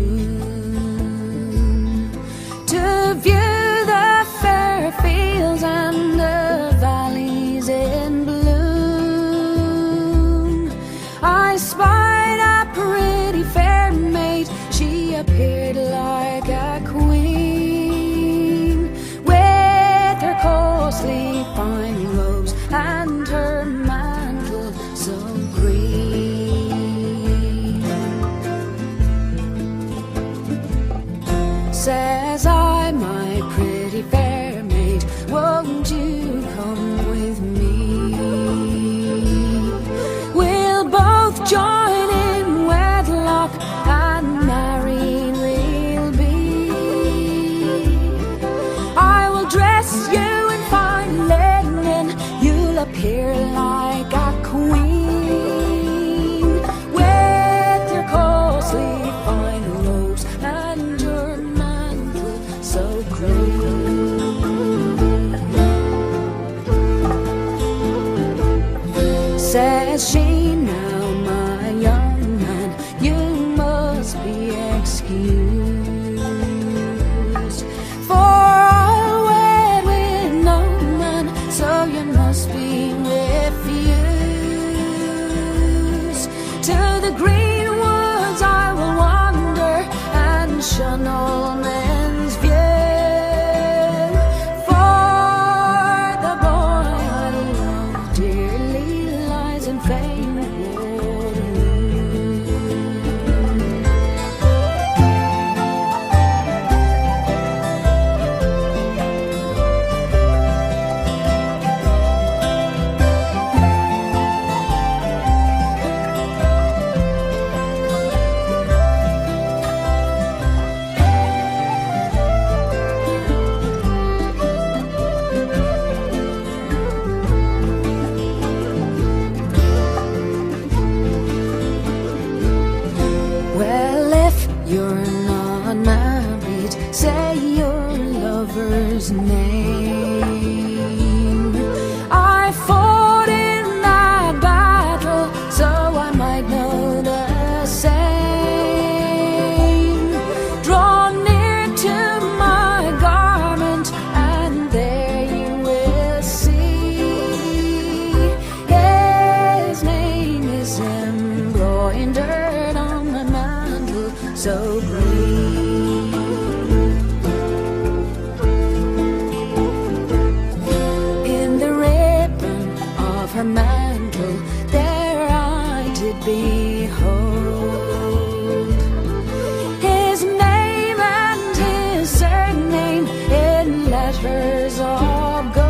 June, to view the fair fields and the valleys in bloom. I spied a pretty fair maid, she appeared like a queen, with her costly fine robes and her mantle so green. Says I, my pretty fair maid, won't you come with me? We'll both join in wedlock and married we'll be. I will dress you in fine linen, you'll appear like a queen, with your costly fine robes and your mantle so green. Says she, now my young man, you must be excused, for I'll wed with no man, so you must be refused. To the green woods I will wander and shun all men's view, for the boy I love dearly lies in famed You're not married, say your lover's name. I fought in that battle, so I might know the same. Draw near to my garment, and there you will see. His name is embroidered on my mantle so green. In the ribbon of her mantle there I did behold his name and his surname in letters of gold.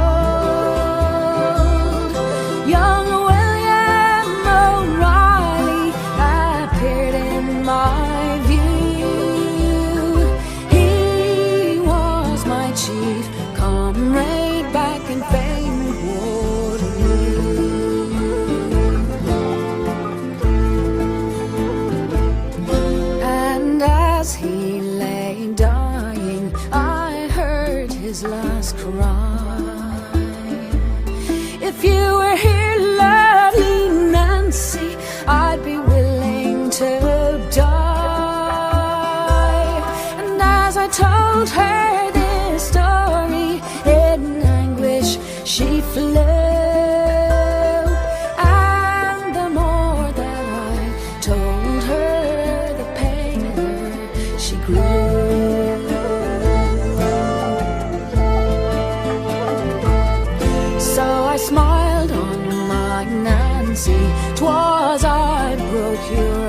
Young William O'Reilly appeared in my view. Chief comrade back in famed Waterloo. And as he lay dying, I heard his last cry. If you were here, lovely Nancy, I'd be willing to die. And as I told her story, in anguish she flew, and the more that I told her, the paler she grew. So I smiled on my Nancy, 'twas I broke your